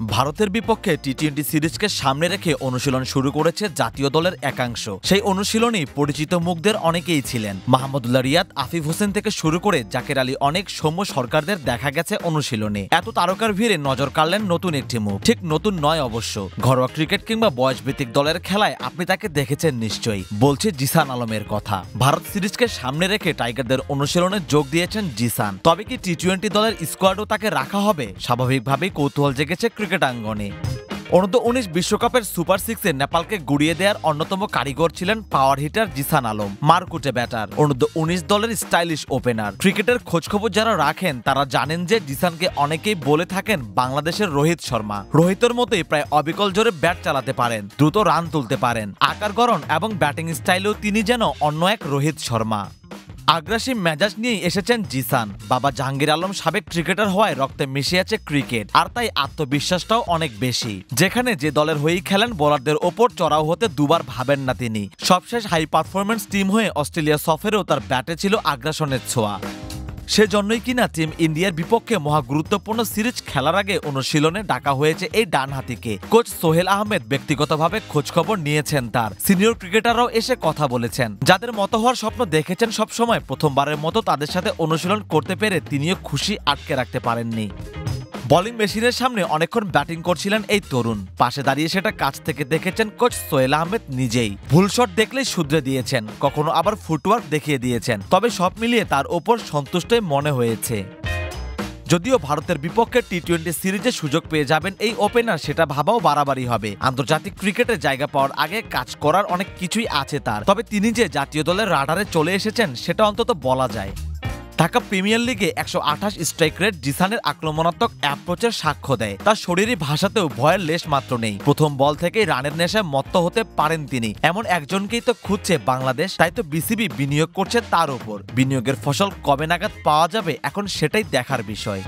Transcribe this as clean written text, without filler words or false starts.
ভারতের বিপক্ষে টি-20 সিরিজকে সামনে রেখে অনুশীলন শুরু করেছে জাতীয় দলের একাংশ। সেই অনুশীলনেই পরিচিত মুখদের অনেকেই ছিলেন। মাহমুদুল্লাহ রিয়াদ, আফিফ হোসেন থেকে শুরু করে জাকের আলী, অনেক সৌম্য সরকারদের দেখা গেছে অনুশীলনে। এত তারকার ভিড়ে নজর কাড়লেন নতুন একটি মুখ। ঠিক নতুন নয় অবশ্য, ঘরোয়া ক্রিকেট কিংবা বয়সভিত্তিক দলের খেলায় আপনি তাকে দেখেছেন নিশ্চয়ই। বলছি জিসান আলমের কথা। ভারত সিরিজকে সামনে রেখে টাইগারদের অনুশীলনে যোগ দিয়েছেন জিসান। তবে কি টি-20 দলের স্কোয়াডও তাকে রাখা হবে? স্বাভাবিকভাবেই কৌতূহল জেগেছে ক্রিকেট আঙ্গনে। অনূর্ধ্ব-19 বিশ্বকাপের সুপার সিক্সে নেপালকে গুড়িয়ে দেওয়ার অন্যতম কারিগর ছিলেন পাওয়ার হিটার জিসান আলম, মারকুটে ব্যাটার, অনূর্ধ্ব-19 দলের স্টাইলিশ ওপেনার। ক্রিকেটের খোঁজখবর যারা রাখেন তারা জানেন যে জিসানকে অনেকেই বলে থাকেন বাংলাদেশের রোহিত শর্মা। রোহিতের মতোই প্রায় অবিকল জোরে ব্যাট চালাতে পারেন, দ্রুত রান তুলতে পারেন। আকার গড়ন এবং ব্যাটিং স্টাইলেও তিনি যেন অন্য এক রোহিত শর্মা। আগ্রাসী মেজাজ নিয়েই এসেছেন জিসান। বাবা জাহাঙ্গীর আলম সাবেক ক্রিকেটার হওয়ায় রক্তে মিশে আছে ক্রিকেট, আর তাই আত্মবিশ্বাসটাও অনেক বেশি। যেখানে যে দলের হয়েই খেলেন, বোলারদের ওপর চড়াও হতে দুবার ভাবেন না তিনি। সবশেষ হাই পারফরম্যান্স টিম হয়ে অস্ট্রেলিয়া সফরেও তার ব্যাটে ছিল আগ্রাসনের ছোঁয়া। সেজন্যই কিনা টিম ইন্ডিয়ার বিপক্ষে মহা গুরুত্বপূর্ণ সিরিজ খেলার আগে অনুশীলনে ডাকা হয়েছে এই ডানহাতিকে। কোচ সোহেল আহমেদ ব্যক্তিগতভাবে খোঁজখবর নিয়েছেন তার। সিনিয়র ক্রিকেটাররাও এসে কথা বলেছেন। যাদের মতো হওয়ার স্বপ্ন দেখেছেন সবসময়, প্রথমবারের মতো তাদের সাথে অনুশীলন করতে পেরে তিনিও খুশি আটকে রাখতে পারেননি। বোলিং মেশিনের সামনে অনেকক্ষণ ব্যাটিং করছিলেন এই তরুণ। পাশে দাঁড়িয়ে সেটা কাছ থেকে দেখেছেন কোচ সোহেল আহমেদ নিজেই। ভুল শট দেখলেই শুধরে দিয়েছেন, কখনো আবার ফুটওয়ার্ক দেখিয়ে দিয়েছেন। তবে সব মিলিয়ে তার ওপর সন্তুষ্টই মনে হয়েছে। যদিও ভারতের বিপক্ষে টি-20 সিরিজে সুযোগ পেয়ে যাবেন এই ওপেনার, সেটা ভাবাও বাড়াবাড়ি হবে। আন্তর্জাতিক ক্রিকেটে জায়গা পাওয়ার আগে কাজ করার অনেক কিছুই আছে তার। তবে তিনি যে জাতীয় দলের রাডারে চলে এসেছেন সেটা অন্তত বলা যায়। ঢাকা প্রিমিয়ার লিগে 128 স্ট্রাইক রেট জিসানের আক্রমণাত্মক অ্যাপ্রোচের সাক্ষ্য দেয়। তার শরীরী ভাষাতেও ভয়ের লেশ মাত্র নেই। প্রথম বল থেকেই রানের নেশায় মত্ত হতে পারেন তিনি। এমন একজনকেই তো খুঁজছে বাংলাদেশ, তাই তো বিসিবি বিনিয়োগ করছে তার উপর। বিনিয়োগের ফসল কবে নাগাদ পাওয়া যাবে, এখন সেটাই দেখার বিষয়।